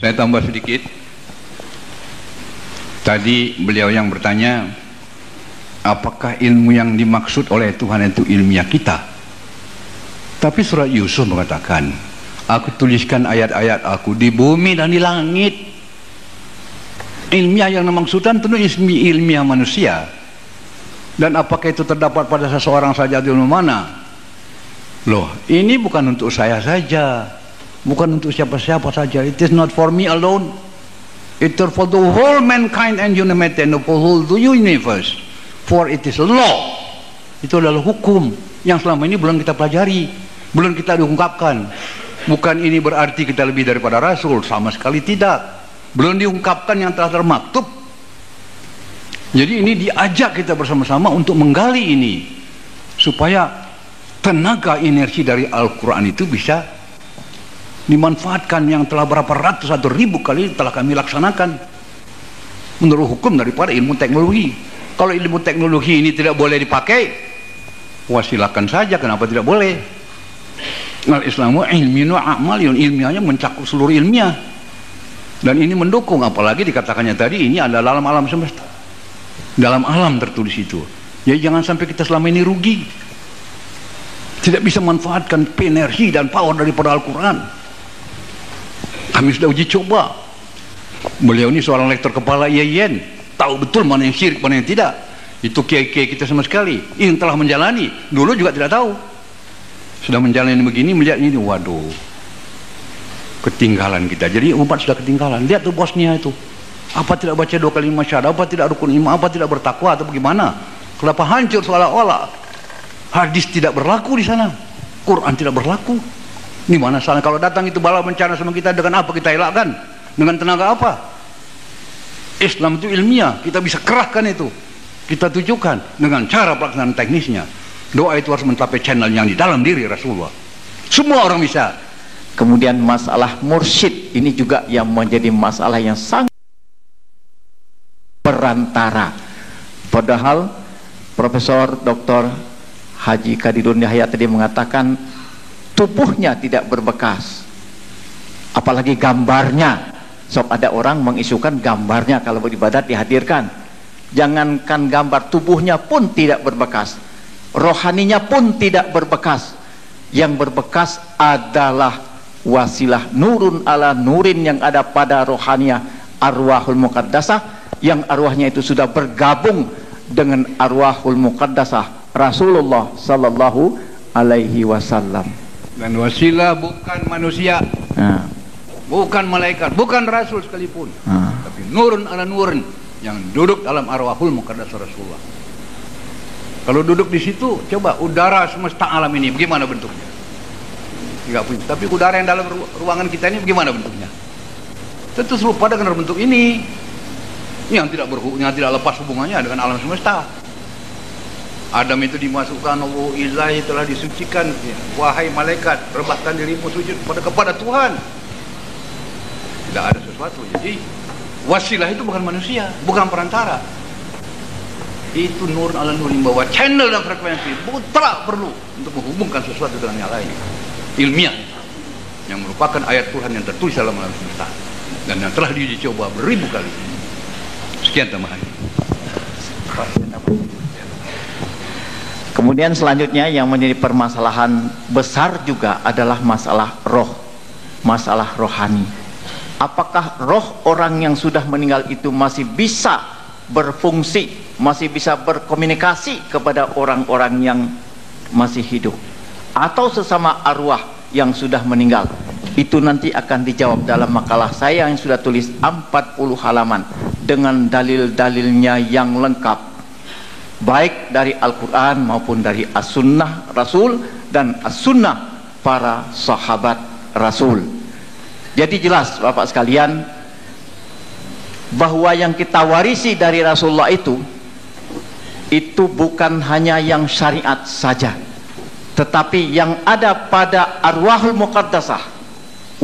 Saya tambah sedikit. Tadi beliau yang bertanya, apakah ilmu yang dimaksud oleh Tuhan itu ilmiah kita? Tapi surat Yusuf mengatakan, aku tuliskan ayat-ayat aku di bumi dan di langit. Ilmiah yang dimaksudkan tentu ilmiah manusia. Dan apakah itu terdapat pada seseorang saja di mana? Loh, ini bukan untuk saya saja, bukan untuk siapa-siapa saja. It is not for me alone. It is for the whole mankind and humanity and the whole universe. For it is law. Itu adalah hukum yang selama ini belum kita pelajari, belum kita diungkapkan. Bukan ini berarti kita lebih daripada Rasul, sama sekali tidak. Belum diungkapkan yang telah termaktub. Jadi ini diajak kita bersama-sama untuk menggali ini, supaya tenaga energi dari Al-Quran itu bisa dimanfaatkan yang telah berapa ratus atau ribu kali telah kami laksanakan menurut hukum daripada ilmu teknologi. Kalau ilmu teknologi ini tidak boleh dipakai, wah silakan saja, kenapa tidak boleh? Al-Islamu ilmiun wa amaliyun, ilmiahnya mencakup seluruh ilmiah, dan ini mendukung, apalagi dikatakannya tadi ini adalah dalam alam semesta, dalam alam tertulis itu. Jadi jangan sampai kita selama ini rugi, tidak bisa manfaatkan energi dan power daripada Al-Quran. Kami sudah uji coba. Beliau ini seorang lektor kepala IAIN, tahu betul mana yang syirik, mana yang tidak. Itu kiai-kiai kita sama sekali yang telah menjalani, dulu juga tidak tahu. Sudah menjalani begini, melihat ini, waduh, ketinggalan kita. Jadi umat sudah ketinggalan. Lihat tuh bosnya itu, apa tidak baca 2 kali syahadat, apa tidak rukun iman, apa tidak bertakwa, atau bagaimana? Kenapa hancur seolah-olah hadis tidak berlaku di sana, Quran tidak berlaku. Di mana sana kalau datang itu bala bencana sama kita, dengan apa kita elakkan? Dengan tenaga apa? Islam itu ilmiah, kita bisa kerahkan itu, kita tujukan dengan cara pelaksanaan teknisnya. Doa itu harus mencapai channel yang di dalam diri Rasulullah. Semua orang bisa. Kemudian masalah mursyid ini juga yang menjadi masalah yang sangat perantara. Padahal Profesor Dr. Haji Kadirun Yahya tadi mengatakan tubuhnya tidak berbekas, apalagi gambarnya. Sok ada orang mengisukan gambarnya kalau beribadat dihadirkan. Jangankan gambar, tubuhnya pun tidak berbekas, rohaninya pun tidak berbekas. Yang berbekas adalah wasilah nurun ala nurin yang ada pada rohaniah arwahul muqaddasah, yang arwahnya itu sudah bergabung dengan arwahul muqaddasah Rasulullah sallallahu alaihi wasallam. Dan wasilah bukan manusia, bukan malaikat, bukan rasul sekalipun, tapi nurun ala nurun yang duduk dalam arwahul muqaddasah Rasulullah. Kalau duduk di situ, coba udara semesta alam ini bagaimana bentuknya? Enggak punya. Tapi udara yang dalam ruangan kita ini bagaimana bentuknya? Tentu serupa dengan bentuk ini, yang tidak lepas hubungannya dengan alam semesta. Adam itu dimasukkan, Allah ilahi telah disucikan, wahai malaikat, rebahkan dirimu sujud kepada Tuhan. Tidak ada sesuatu. Jadi wasilah itu bukan manusia, bukan perantara. Itu nur ala nur, bahwa channel dan frekuensi mutlak perlu untuk menghubungkan sesuatu dengan yang lain. Ilmiah yang merupakan ayat Tuhan yang tertulis dalam alam semesta dan yang telah diuji coba beribu kali. Sekian tambahan. Kemudian selanjutnya yang menjadi permasalahan besar juga adalah masalah roh, masalah rohani. Apakah roh orang yang sudah meninggal itu masih bisa berfungsi, masih bisa berkomunikasi kepada orang-orang yang masih hidup, atau sesama arwah yang sudah meninggal? Itu nanti akan dijawab dalam makalah saya yang sudah tulis 40 halaman dengan dalil-dalilnya yang lengkap, baik dari Al-Quran maupun dari As-Sunnah Rasul dan As-Sunnah para sahabat Rasul. Jadi jelas Bapak sekalian, bahwa yang kita warisi dari Rasulullah itu bukan hanya yang syariat saja, tetapi yang ada pada arwahul muqaddasah,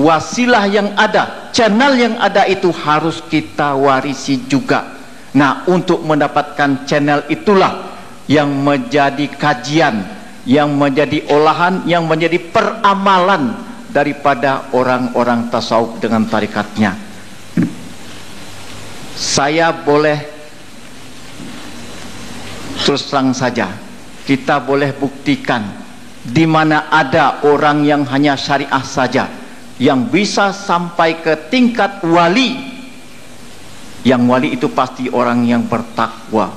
wasilah yang ada, channel yang ada itu harus kita warisi juga. Nah, untuk mendapatkan channel itulah yang menjadi kajian, yang menjadi olahan, yang menjadi peramalan daripada orang-orang tasawuf dengan tarikatnya. Saya boleh terus terang saja, kita boleh buktikan di mana ada orang yang hanya syariah saja yang bisa sampai ke tingkat wali. Yang wali itu pasti orang yang bertakwa.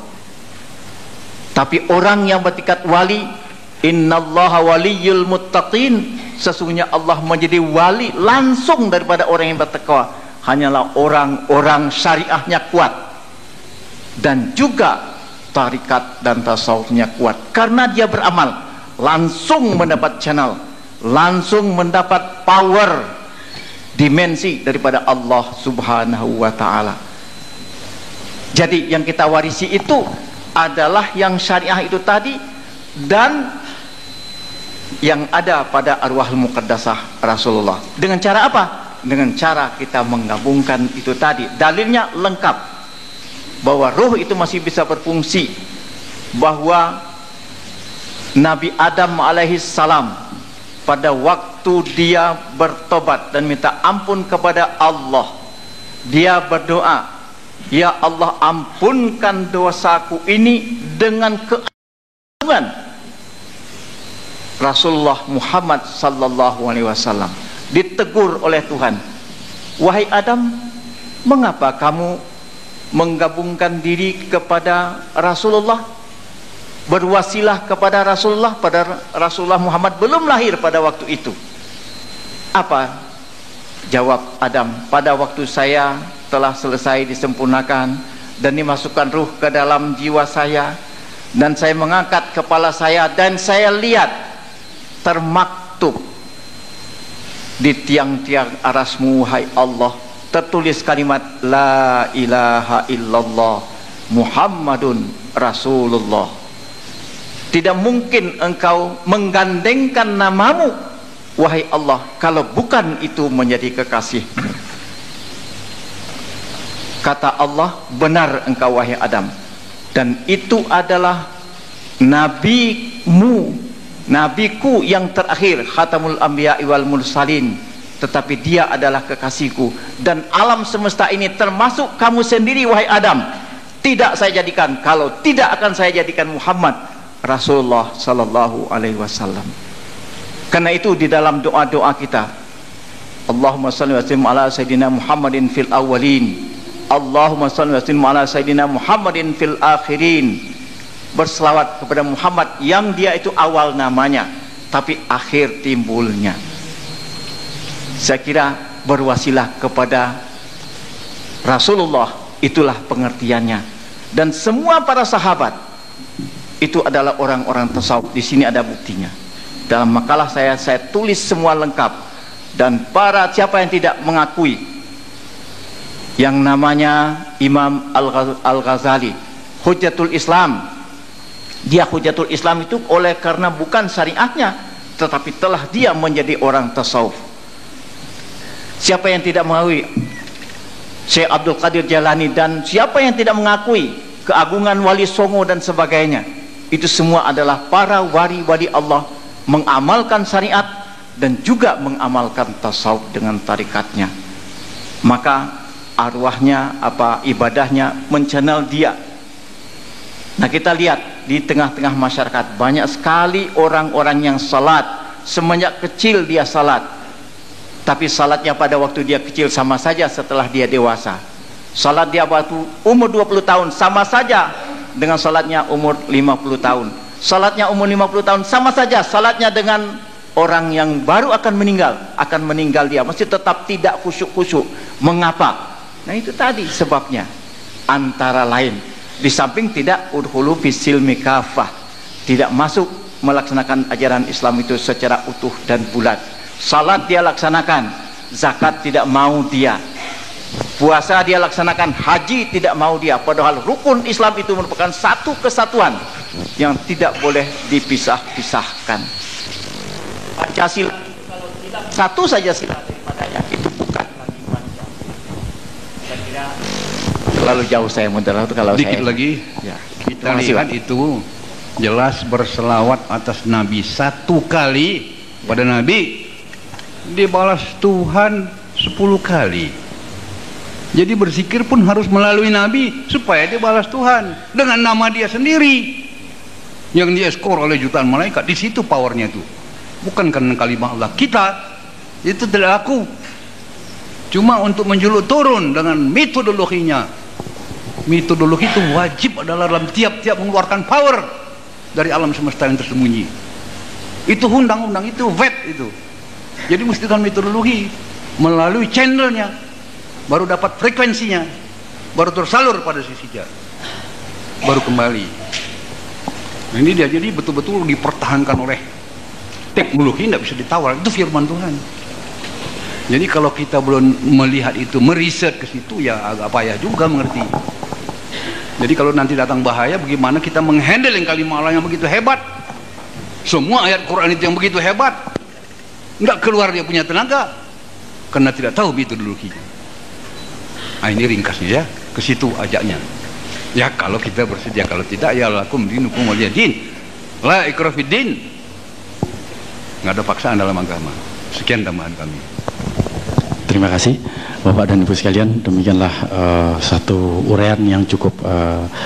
Tapi orang yang bertingkat wali, innallaha waliyul muttaqin, sesungguhnya Allah menjadi wali langsung daripada orang yang bertakwa, hanyalah orang-orang syariahnya kuat dan juga tarikat dan tasawufnya kuat, karena dia beramal langsung mendapat channel, langsung mendapat power, dimensi daripada Allah subhanahu wa ta'ala. Jadi yang kita warisi itu adalah yang syariah itu tadi, dan yang ada pada arwahul muqaddasah Rasulullah. Dengan cara apa? Dengan cara kita menggabungkan itu tadi. Dalilnya lengkap bahwa ruh itu masih bisa berfungsi, bahwa Nabi Adam alaihi salam pada waktu dia bertobat dan minta ampun kepada Allah, dia berdoa, ya Allah, ampunkan dosaku ini dengan keagungan Rasulullah Muhammad sallallahu alaihi wasallam. Ditegur oleh Tuhan, wahai Adam, mengapa kamu menggabungkan diri kepada Rasulullah, berwasilah kepada Rasulullah, pada Rasulullah Muhammad belum lahir pada waktu itu? Apa jawab Adam? Pada waktu saya telah selesai disempurnakan dan dimasukkan ruh ke dalam jiwa saya, dan saya mengangkat kepala saya dan saya lihat termaktub di tiang-tiang arasmu, hai Allah, tertulis kalimat la ilaha illallah Muhammadun Rasulullah. Tidak mungkin engkau menggandengkan namamu, wahai Allah, kalau bukan itu menjadi kekasihmu. Kata Allah, benar engkau wahai Adam, dan itu adalah nabimu, nabiku yang terakhir, khatamul anbiya wal mursalin, tetapi dia adalah kekasihku, dan alam semesta ini termasuk kamu sendiri wahai Adam, tidak saya jadikan, kalau tidak akan saya jadikan Muhammad Rasulullah sallallahu alaihi wasallam. Karena itu di dalam doa-doa kita, Allahumma shalli wa sallim ala sayyidina Muhammadin fil awwalin, Allahumma shalli wa sallim ala sayyidina Muhammadin fil akhirin. Berselawat kepada Muhammad yang dia itu awal namanya tapi akhir timbulnya. Saya kira berwasilah kepada Rasulullah, itulah pengertiannya. Dan semua para sahabat itu adalah orang-orang tasawuf. Di sini ada buktinya. Dalam makalah saya tulis semua lengkap. Dan para siapa yang tidak mengakui yang namanya Imam Al-Ghazali, Hujjatul Islam, dia Hujjatul Islam itu oleh karena bukan syariatnya, tetapi telah dia menjadi orang tasawuf. Siapa yang tidak mengakui Syekh Abdul Qadir Jalani, dan siapa yang tidak mengakui keagungan Wali Songo dan sebagainya, itu semua adalah para wali-wali Allah, mengamalkan syariat dan juga mengamalkan tasawuf dengan tarikatnya. Maka arwahnya, ibadahnya menchannel dia. Nah, kita lihat di tengah-tengah masyarakat banyak sekali orang-orang yang salat, semenjak kecil dia salat, tapi salatnya pada waktu dia kecil sama saja setelah dia dewasa. Salat dia waktu umur 20 tahun sama saja dengan salatnya umur 50 tahun. Salatnya umur 50 tahun sama saja salatnya dengan orang yang baru akan meninggal dia masih tetap tidak khusyuk-khusyuk. Mengapa? Nah, itu tadi sebabnya. Antara lain, di samping tidak udhulu fisilmi kafah, tidak masuk melaksanakan ajaran Islam itu secara utuh dan bulat. Salat dia laksanakan, zakat tidak mau dia, puasa dia laksanakan, haji tidak mau dia, padahal rukun Islam itu merupakan satu kesatuan yang tidak boleh dipisah-pisahkan. Pancasila kalau tidak satu saja sila daripadanya, itu bukan lagi Pancasila. Saya kira terlalu jauh saya modal itu kalau dikit saya lagi ya, kita lihat itu jelas berselawat atas Nabi satu kali pada Nabi dibalas Tuhan 10 kali. Jadi berzikir pun harus melalui Nabi supaya dia balas Tuhan dengan nama dia sendiri yang dia skor oleh jutaan malaikat. Di situ powernya itu, bukan karena kalimat Allah. Kita itu tidak laku, cuma untuk menjuluk turun dengan metodologinya. Metodologi itu wajib adalah dalam tiap-tiap mengeluarkan power dari alam semesta yang tersembunyi. Itu undang-undang, itu vet itu. Jadi mesti dengan metodologi, melalui channelnya, baru dapat frekuensinya, baru tersalur pada sisinya, baru kembali. Nah, ini dia, jadi betul-betul dipertahankan oleh teknologi, tidak bisa ditawar. Itu firman Tuhan. Jadi kalau kita belum melihat itu, meriset ke situ, ya agak payah juga mengerti. Jadi kalau nanti datang bahaya, bagaimana kita menghandle yang kalimat Allah yang begitu hebat? Semua ayat Quran itu yang begitu hebat, nggak keluar dia punya tenaga karena tidak tahu metodologinya. Nah, ini ringkasnya ya, ke situ ajaknya. Ya kalau kita bersedia, kalau tidak ya lakum dinukum waliyadin, la ikrah fiddin. Nggak ada paksaan dalam agama. Sekian tambahan kami. Terima kasih Bapak dan Ibu sekalian. Demikianlah satu uraian yang cukup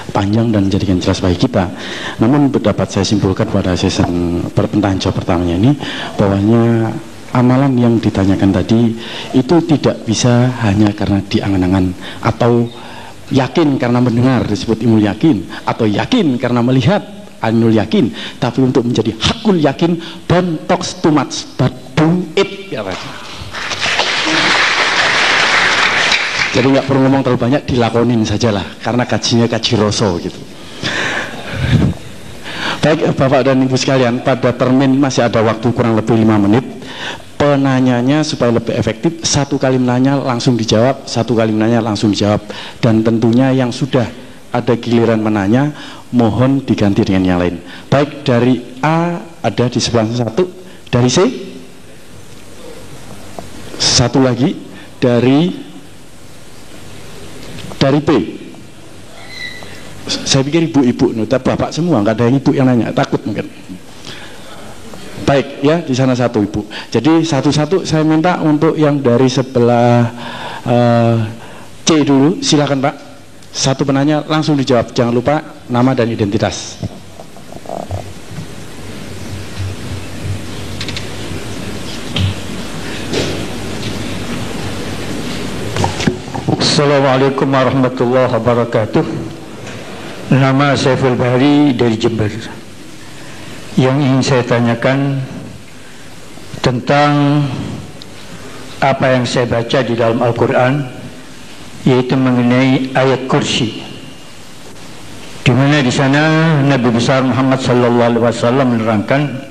panjang dan menjadikan jelas bagi kita. Namun dapat saya simpulkan pada season pertanyaan jawab pertamanya ini, bahwanya amalan yang ditanyakan tadi itu tidak bisa hanya karena diangan-angan, atau yakin karena mendengar disebut ilmu yakin, atau yakin karena melihat ainul yakin, tapi untuk menjadi hakul yakin, don't talk too much but do it, ya Pak. Jadi nggak perlu ngomong terlalu banyak, dilakonin sajalah, karena kajinya kaji roso gitu. Baik Bapak dan Ibu sekalian, pada termin masih ada waktu kurang lebih 5 menit. Penanyanya supaya lebih efektif, satu kali menanya langsung dijawab, satu kali menanya langsung dijawab. Dan tentunya yang sudah ada giliran menanya, mohon diganti dengan yang lain. Baik, dari A ada di sebelah satu, dari C satu lagi, dari B. Saya pikir ibu-ibu, tapi bapak semua, nggak ada yang ibu yang nanya, takut mungkin. Baik ya, di sana satu ibu. Jadi satu-satu saya minta untuk yang dari sebelah C dulu, silakan Pak. Satu penanya langsung dijawab, jangan lupa nama dan identitas. Assalamualaikum warahmatullahi wabarakatuh. Nama Saiful Bahri dari Jember. Yang ingin saya tanyakan tentang apa yang saya baca di dalam Al-Quran, yaitu mengenai ayat kursi, di mana di sana Nabi besar Muhammad SAW menerangkan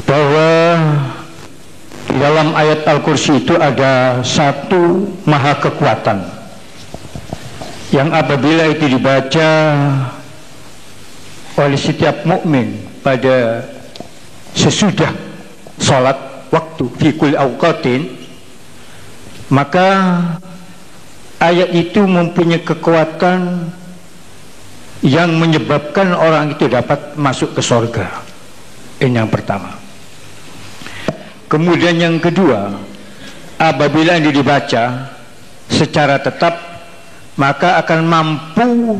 bahwa di dalam ayat Al-Kursi itu ada satu maha kekuatan yang apabila itu dibaca oleh setiap mukmin pada sesudah sholat waktu fi kulli awqatin, maka ayat itu mempunyai kekuatan yang menyebabkan orang itu dapat masuk ke surga. Ini yang pertama. Kemudian yang kedua, apabila ini dibaca secara tetap, maka akan mampu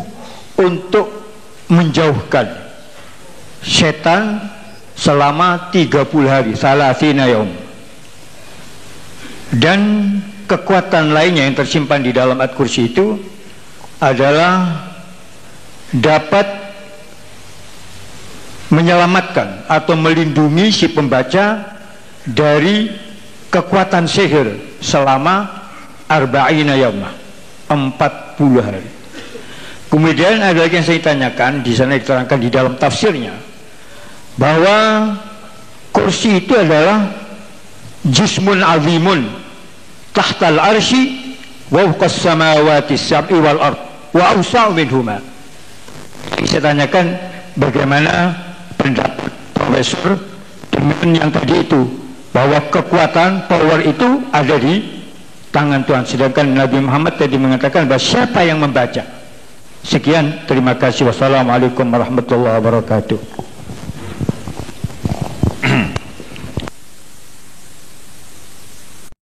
untuk menjauhkan setan selama 30 hari, salasina yaum. Dan kekuatan lainnya yang tersimpan di dalam ayat kursi itu adalah dapat menyelamatkan atau melindungi si pembaca dari kekuatan sihir selama arba'ina yaumah, 40 hari. Kemudian ada lagi yang saya tanyakan, di sana diterangkan di dalam tafsirnya bahwa kursi itu adalah jismun azimun tahtal arsy wa fawqas samawati sab'i wal ard wa awsa'u minhuma. Saya tanyakan bagaimana pendapat Profesor dengan yang tadi itu, bahwa kekuatan power itu ada di tangan Tuhan, sedangkan Nabi Muhammad tadi mengatakan bahwa siapa yang membaca. Sekian, terima kasih. Wassalamualaikum warahmatullahi wabarakatuh.